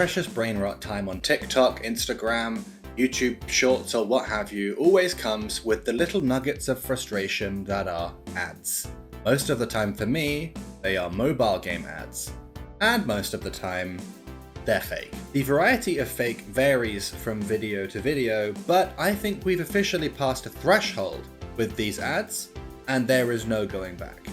precious brain rot time on TikTok, Instagram, YouTube Shorts or what have you always comes with the little nuggets of frustration that are ads. Most of the time for me, they are mobile game ads. And most of the time, they're fake. The variety of fake varies from video to video, but I think we've officially passed a threshold with these ads, and there is no going back.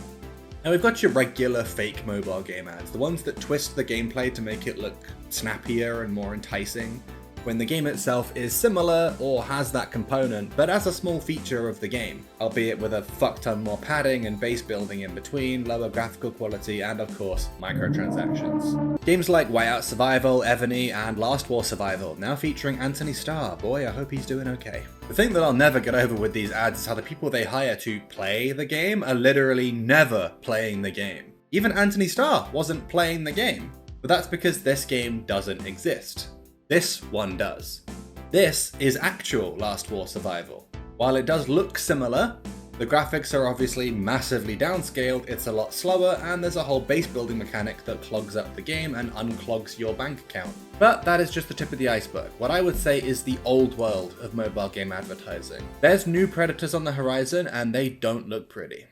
Now we've got your regular fake mobile game ads, the ones that twist the gameplay to make it look snappier and more enticing, when the game itself is similar or has that component, but as a small feature of the game, albeit with a fuck ton more padding and base building in between, lower graphical quality, and of course, microtransactions. Games like Whiteout Survival, Evony, and Last War Survival, now featuring Anthony Starr. Boy, I hope he's doing okay. The thing that I'll never get over with these ads is how the people they hire to play the game are literally never playing the game. Even Anthony Starr wasn't playing the game, but that's because this game doesn't exist. This one does. This is actual Last War Survival. While it does look similar, the graphics are obviously massively downscaled, it's a lot slower, and there's a whole base building mechanic that clogs up the game and unclogs your bank account. But that is just the tip of the iceberg. What I would say is the old world of mobile game advertising. There's new predators on the horizon, and they don't look pretty.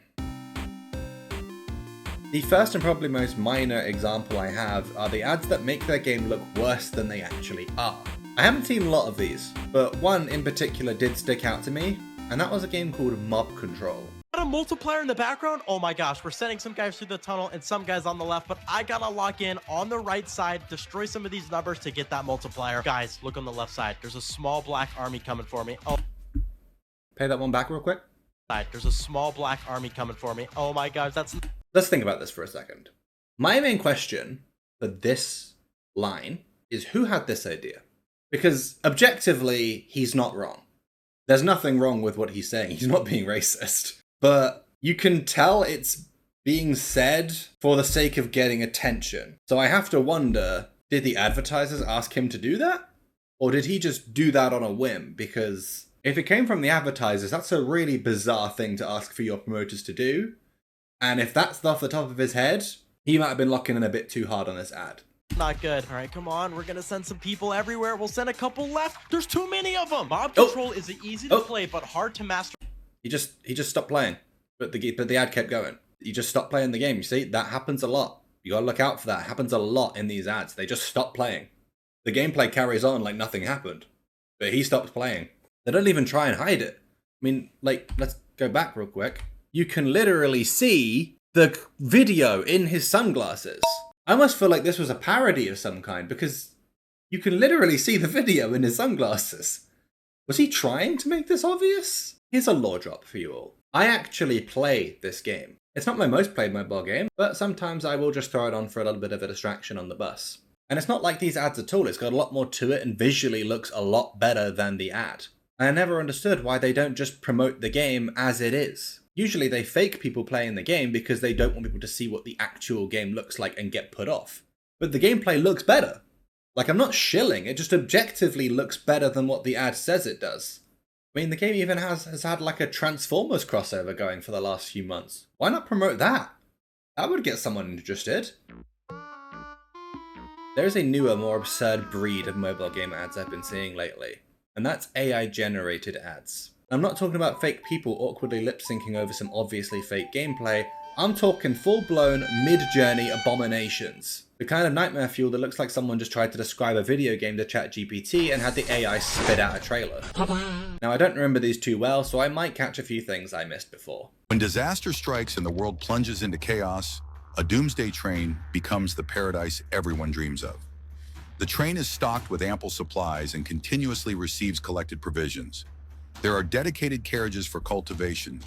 The first and probably most minor example I have are the ads that make their game look worse than they actually are. I haven't seen a lot of these, but one in particular did stick out to me, and that was a game called Mob Control. Got a multiplier in the background? Oh my gosh, we're sending some guys through the tunnel and some guys on the left, but I gotta lock in on the right side, destroy some of these numbers to get that multiplier. Guys, look on the left side. There's a small black army coming for me. Oh. Pay that one back real quick. There's a small black army coming for me. Oh my gosh, that's... Let's think about this for a second. My main question for this line is who had this idea? Because objectively, he's not wrong. There's nothing wrong with what he's saying. He's not being racist. But you can tell it's being said for the sake of getting attention. So I have to wonder, did the advertisers ask him to do that? Or did he just do that on a whim? Because if it came from the advertisers, that's a really bizarre thing to ask for your promoters to do. And if that's off the top of his head, he might have been locking in a bit too hard on this ad. Not good. All right, come on. We're going to send some people everywhere. We'll send a couple left. There's too many of them. Mob Control is easy to play, but hard to master. He just stopped playing, but the ad kept going. You just stopped playing the game. You see, that happens a lot. You got to look out for that. It happens a lot in these ads. They just stop playing. The gameplay carries on like nothing happened, but he stopped playing. They don't even try and hide it. I mean, like, let's go back real quick. You can literally see the video in his sunglasses. I almost feel like this was a parody of some kind because you can literally see the video in his sunglasses. Was he trying to make this obvious? Here's a lore drop for you all. I actually play this game. It's not my most played mobile game, but sometimes I will just throw it on for a little bit of a distraction on the bus. And it's not like these ads at all. It's got a lot more to it and visually looks a lot better than the ad. I never understood why they don't just promote the game as it is. Usually they fake people playing the game because they don't want people to see what the actual game looks like and get put off. But the gameplay looks better. Like, I'm not shilling, it just objectively looks better than what the ad says it does. I mean, the game even has had like a Transformers crossover going for the last few months. Why not promote that? That would get someone interested. There's a newer, more absurd breed of mobile game ads I've been seeing lately, and that's AI-generated ads. I'm not talking about fake people awkwardly lip-syncing over some obviously fake gameplay. I'm talking full-blown mid-journey abominations. The kind of nightmare fuel that looks like someone just tried to describe a video game to ChatGPT and had the AI spit out a trailer. Now, I don't remember these too well, so I might catch a few things I missed before. When disaster strikes and the world plunges into chaos, a doomsday train becomes the paradise everyone dreams of. The train is stocked with ample supplies and continuously receives collected provisions. There are dedicated carriages for cultivation.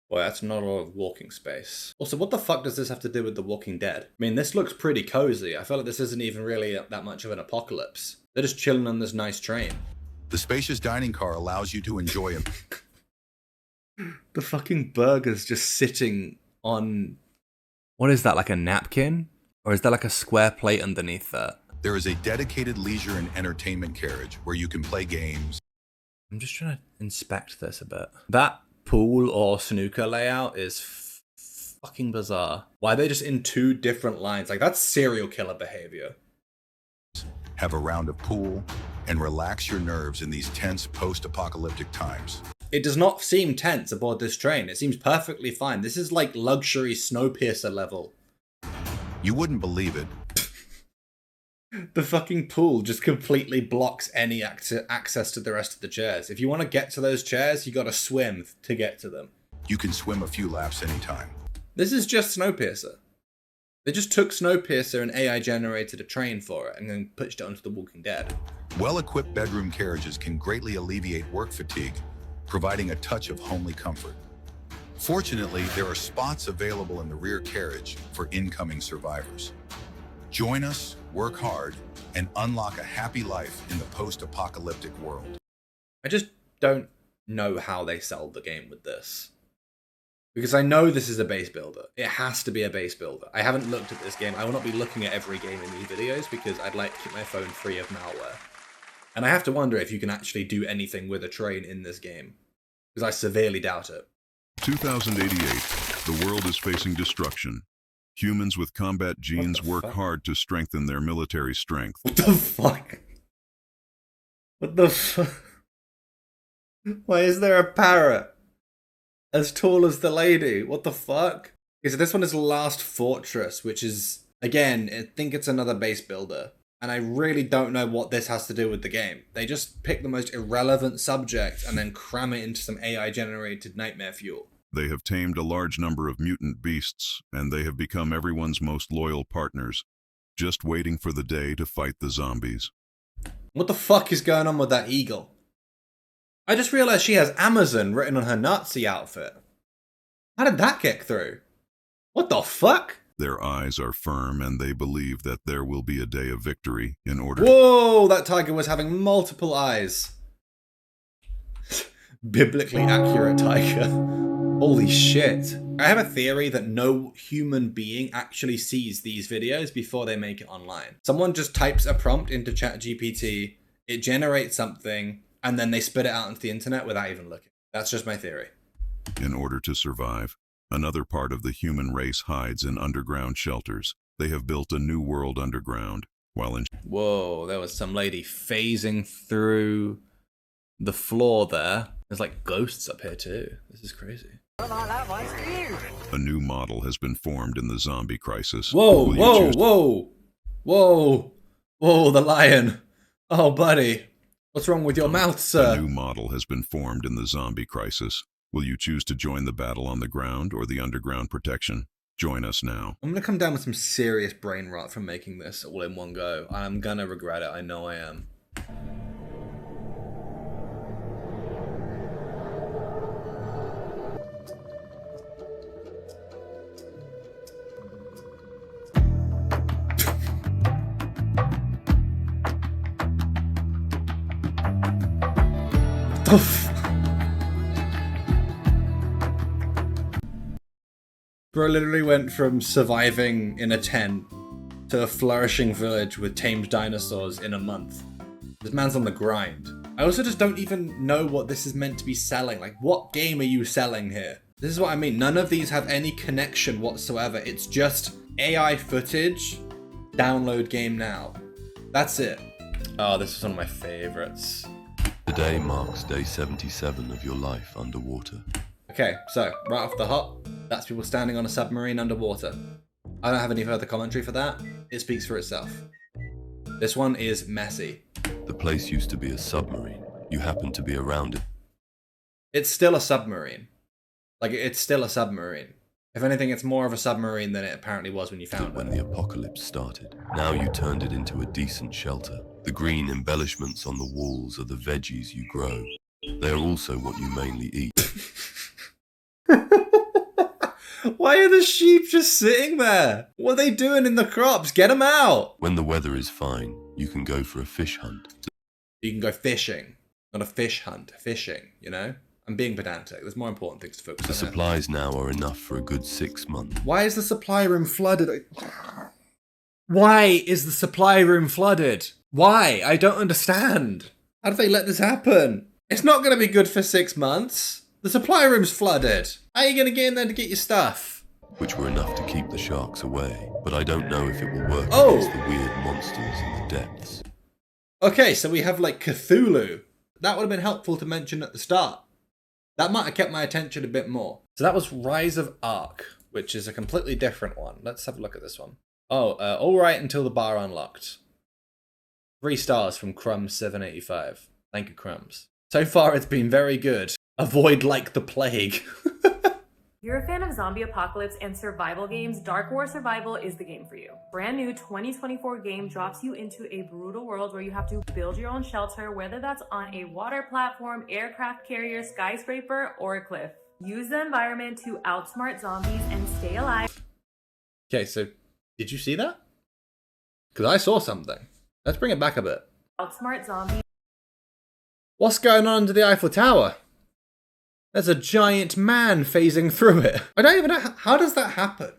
Boy, that's not a lot of walking space. Also, what the fuck does this have to do with The Walking Dead? I mean, this looks pretty cozy. I feel like this isn't even really that much of an apocalypse. They're just chilling on this nice train. The spacious dining car allows you to enjoy it. The fucking burger's just sitting on... What is that, like a napkin? Or is there like a square plate underneath that? There is a dedicated leisure and entertainment carriage where you can play games. I'm just trying to inspect this a bit. That pool or snooker layout is fucking bizarre. Why are they just in two different lines? Like, that's serial killer behavior. have a round of pool, and relax your nerves in these tense post-apocalyptic times. It does not seem tense aboard this train. It seems perfectly fine. This is like luxury Snowpiercer level. You wouldn't believe it. The fucking pool just completely blocks any access to the rest of the chairs. If you want to get to those chairs, you gotta swim to get to them. You can swim a few laps anytime. This is just Snowpiercer. They just took Snowpiercer and AI generated a train for it and then pushed it onto The Walking Dead. Well-equipped bedroom carriages can greatly alleviate work fatigue, providing a touch of homely comfort. Fortunately, there are spots available in the rear carriage for incoming survivors. Join us, work hard, and unlock a happy life in the post-apocalyptic world. I just don't know how they sell the game with this. Because I know this is a base builder. It has to be a base builder. I haven't looked at this game. I will not be looking at every game in these videos because I'd like to keep my phone free of malware. And I have to wonder if you can actually do anything with a train in this game. Because I severely doubt it. 2088. The world is facing destruction. Humans with combat genes work hard to strengthen their military strength. What the fuck? What the fuck? Why is there a parrot as tall as the lady? What the fuck? Okay, so this one is Last Fortress, which is, again, I think it's another base builder. And I really don't know what this has to do with the game. They just pick the most irrelevant subject and then cram it into some AI-generated nightmare fuel. They have tamed a large number of mutant beasts, and they have become everyone's most loyal partners, just waiting for the day to fight the zombies. What the fuck is going on with that eagle? I just realized she has Amazon written on her Nazi outfit. How did that get through? What the fuck? Their eyes are firm, and they believe that there will be a day of victory in order. Whoa, that tiger was having multiple eyes. Biblically accurate tiger. Holy shit. I have a theory that no human being actually sees these videos before they make it online. Someone just types a prompt into ChatGPT, it generates something, and then they spit it out into the internet without even looking. That's just my theory. In order to survive, another part of the human race hides in underground shelters. They have built a new world underground, while in... Whoa, there was some lady phasing through the floor there. There's like ghosts up here too. This is crazy. A new model has been formed in the zombie crisis. Whoa, whoa, whoa, whoa, whoa, the lion. Oh, buddy. What's wrong with your mouth, sir? A new model has been formed in the zombie crisis. Will you choose to join the battle on the ground or the underground protection? Join us now. I'm going to come down with some serious brain rot from making this all in one go. I'm going to regret it. I know I am. Bro literally went from surviving in a tent to a flourishing village with tamed dinosaurs in a month. This man's on the grind. I also just don't even know what this is meant to be selling. Like, what game are you selling here? This is what I mean. None of these have any connection whatsoever. It's just AI footage, download game now. That's it. Oh, this is one of my favorites. Today marks day 77 of your life underwater. Okay, so right off the hop, that's people standing on a submarine underwater. I don't have any further commentary for that. It speaks for itself. This one is messy. The place used to be a submarine. You happened to be around it. It's still a submarine. Like, it's still a submarine. If anything, it's more of a submarine than it apparently was when you found When it. the apocalypse started. Now you turned it into a decent shelter. The green embellishments on the walls are the veggies you grow. They are also what you mainly eat. Why are the sheep just sitting there? What are they doing in the crops? Get them out! When the weather is fine, you can go for a fish hunt. You can go fishing. Not a fish hunt. Fishing, you know? I'm being pedantic. There's more important things to focus on. The supplies now are enough for a good 6 months. Why is the supply room flooded? Why is the supply room flooded? Why? I don't understand. How did they let this happen? It's not going to be good for 6 months. The supply room's flooded. How are you going to get in there to get your stuff? Which were enough to keep the sharks away. But I don't know if it will work Oh. against the weird monsters in the depths. Okay, so we have like Cthulhu. That would have been helpful to mention at the start. That might have kept my attention a bit more. So that was Rise of Ark, which is a completely different one. Let's have a look at this one. Oh, all right until the bar unlocked. 3 stars from Crumbs785. Thank you, Crumbs. So far, it's been very good. Avoid like the plague. You're a fan of zombie apocalypse and survival games, Dark War Survival is the game for you. Brand new 2024 game drops you into a brutal world where you have to build your own shelter, whether that's on a water platform, aircraft carrier, skyscraper, or a cliff. Use the environment to outsmart zombies and stay alive. Okay, so did you see that? Because I saw something. Let's bring it back a bit. Outsmart zombies. What's going on under the Eiffel Tower? There's a giant man phasing through it. I don't even know, how does that happen?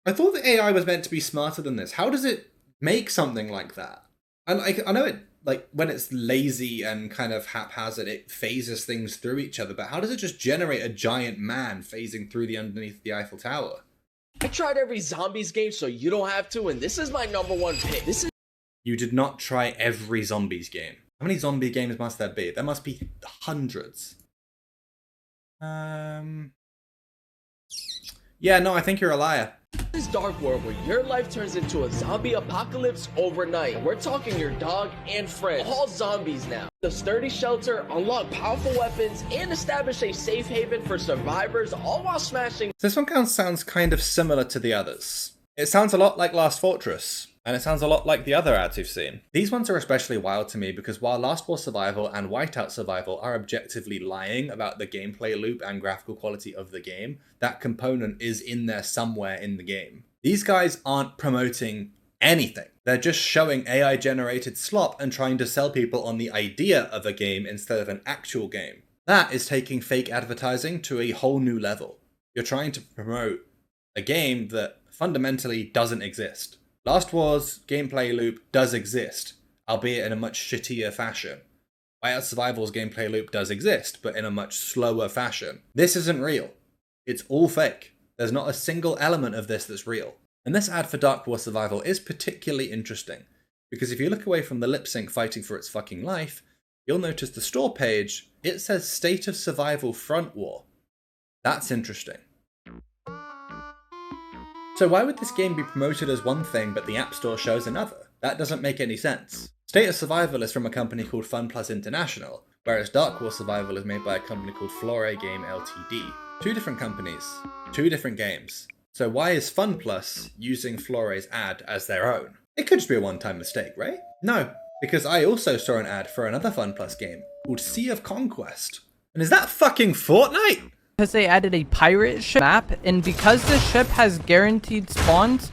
I thought the AI was meant to be smarter than this. How does it make something like that? And I know it, like, when it's lazy and kind of haphazard, it phases things through each other, but how does it just generate a giant man phasing through the underneath the Eiffel Tower? I tried every zombies game so you don't have to, and this is my #1 pick. You did not try every zombies game. How many zombie games must there be? There must be hundreds. Yeah, no, I think you're a liar. This dark world where your life turns into a zombie apocalypse overnight. And we're talking your dog and friends, all zombies now. The sturdy shelter, unlock powerful weapons, and establish a safe haven for survivors, all while smashing. This one sounds kind of similar to the others. It sounds a lot like Last Fortress. And it sounds a lot like the other ads we've seen. These ones are especially wild to me because while Last War Survival and Whiteout Survival are objectively lying about the gameplay loop and graphical quality of the game, that component is in there somewhere in the game. These guys aren't promoting anything. They're just showing AI-generated slop and trying to sell people on the idea of a game instead of an actual game. That is taking fake advertising to a whole new level. You're trying to promote a game that fundamentally doesn't exist. Last War's gameplay loop does exist, albeit in a much shittier fashion. Whiteout Survival's gameplay loop does exist, but in a much slower fashion. This isn't real. It's all fake. There's not a single element of this that's real. And this ad for Dark War Survival is particularly interesting, because if you look away from the lip sync fighting for its fucking life, you'll notice the store page, it says State of Survival Front War. That's interesting. So why would this game be promoted as one thing but the App Store shows another? That doesn't make any sense. State of Survival is from a company called Fun Plus International, whereas Dark War Survival is made by a company called Flore Game Ltd. 2 different companies, 2 different games. So why is Fun Plus using Flore's ad as their own? It could just be a one-time mistake, right? No, because I also saw an ad for another Fun Plus game called Sea of Conquest. And is that fucking Fortnite? Because they added a pirate ship map, and because the ship has guaranteed spawns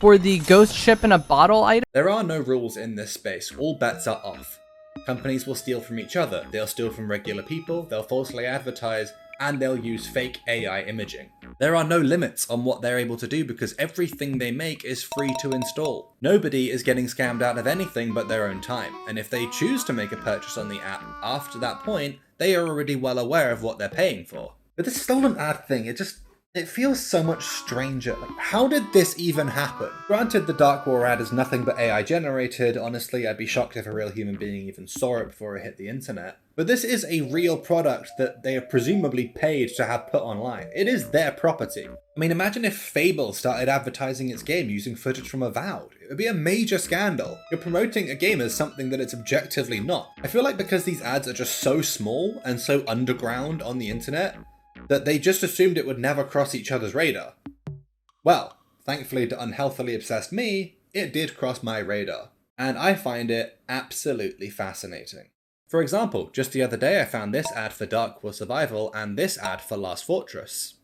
for the ghost ship in a bottle item. There are no rules in this space. All bets are off. Companies will steal from each other. They'll steal from regular people, they'll falsely advertise, and they'll use fake AI imaging. There are no limits on what they're able to do because everything they make is free to install. Nobody is getting scammed out of anything but their own time, and if they choose to make a purchase on the app after that point, they are already well aware of what they're paying for. But this stolen ad thing, it feels so much stranger. Like, how did this even happen? Granted, the Dark War ad is nothing but AI generated. Honestly, I'd be shocked if a real human being even saw it before it hit the internet. But this is a real product that they are presumably paid to have put online. It is their property. I mean, imagine if Fable started advertising its game using footage from Avowed. It would be a major scandal. You're promoting a game as something that it's objectively not. I feel like because these ads are just so small and so underground on the internet, that they just assumed it would never cross each other's radar. Well, thankfully to unhealthily obsessed me, it did cross my radar, and I find it absolutely fascinating. For example, just the other day I found this ad for Dark War Survival and this ad for Last Fortress.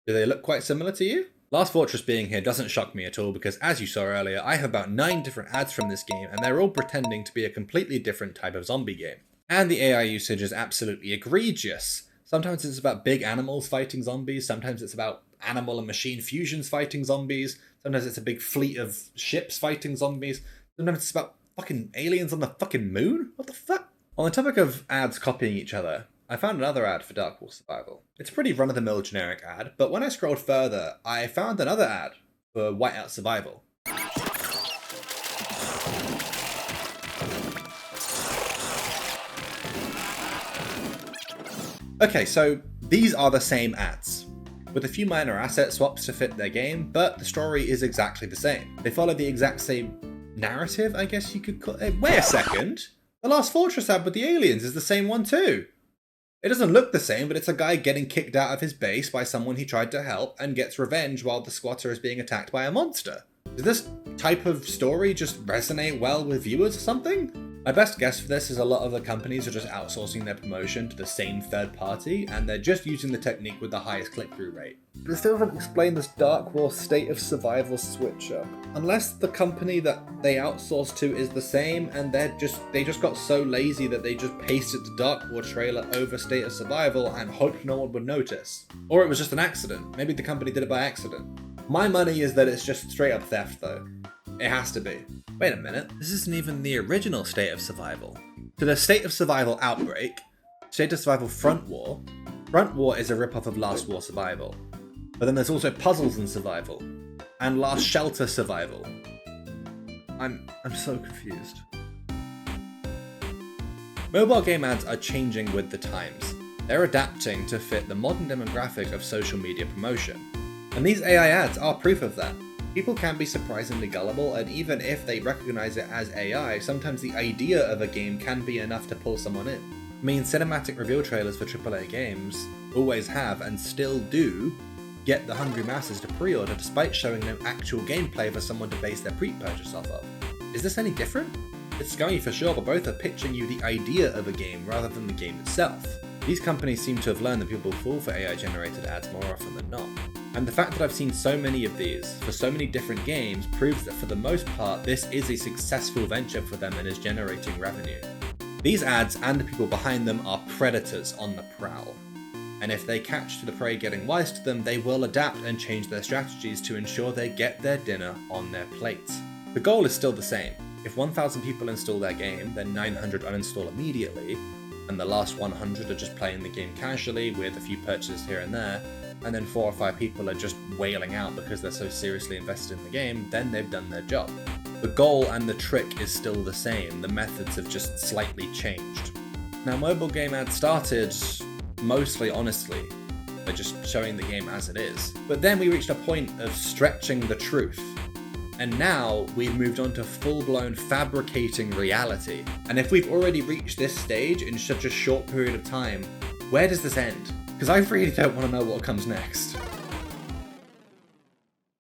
Do they look quite similar to you? Last Fortress being here doesn't shock me at all because, as you saw earlier, I have about 9 different ads from this game and they're all pretending to be a completely different type of zombie game. And the AI usage is absolutely egregious. Sometimes it's about big animals fighting zombies, sometimes it's about animal and machine fusions fighting zombies, sometimes it's a big fleet of ships fighting zombies, sometimes it's about fucking aliens on the fucking moon? What the fuck? On the topic of ads copying each other, I found another ad for Dark War Survival. It's a pretty run-of-the-mill generic ad, but when I scrolled further, I found another ad for Whiteout Survival. Okay, so these are the same ads, with a few minor asset swaps to fit their game, but the story is exactly the same. They follow the exact same narrative, I guess you could call it. Wait a second! The Last Fortress ad with the aliens is the same one too! It doesn't look the same, but it's a guy getting kicked out of his base by someone he tried to help and gets revenge while the squatter is being attacked by a monster. Does this type of story just resonate well with viewers or something? My best guess for this is a lot of the companies are just outsourcing their promotion to the same third party, and they're just using the technique with the highest click-through rate. But it still doesn't explain this Dark War State of Survival switch up. Unless the company that they outsource to is the same, and they just got so lazy that they just pasted the Dark War trailer over State of Survival and hoped no one would notice. Or it was just an accident. Maybe the company did it by accident. My money is that it's just straight up theft though. It has to be. Wait a minute, this isn't even the original State of Survival. So there's State of Survival Outbreak, State of Survival Front War. Front War is a ripoff of Last War Survival. But then there's also Puzzles and Survival, and Last Shelter Survival. I'm so confused. Mobile game ads are changing with the times. They're adapting to fit the modern demographic of social media promotion. And these AI ads are proof of that. People can be surprisingly gullible, and even if they recognize it as AI, sometimes the idea of a game can be enough to pull someone in. I mean, cinematic reveal trailers for AAA games always have, and still do, get the hungry masses to pre-order despite showing no actual gameplay for someone to base their pre-purchase off of. Is this any different? It's scummy for sure, but both are pitching you the idea of a game rather than the game itself. These companies seem to have learned that people fall for AI-generated ads more often than not. And the fact that I've seen so many of these for so many different games proves that for the most part this is a successful venture for them and is generating revenue. These ads and the people behind them are predators on the prowl. And if they catch the prey getting wise to them, they will adapt and change their strategies to ensure they get their dinner on their plates. The goal is still the same. If 1,000 people install their game, then 900 uninstall immediately, and the last 100 are just playing the game casually with a few purchases here and there, and then 4 or 5 people are just wailing out because they're so seriously invested in the game, then they've done their job. The goal and the trick is still the same, the methods have just slightly changed. Now, mobile game ads started mostly honestly by just showing the game as it is, but then we reached a point of stretching the truth. And now we've moved on to full-blown fabricating reality. And if we've already reached this stage in such a short period of time, where does this end? Because I really don't want to know what comes next.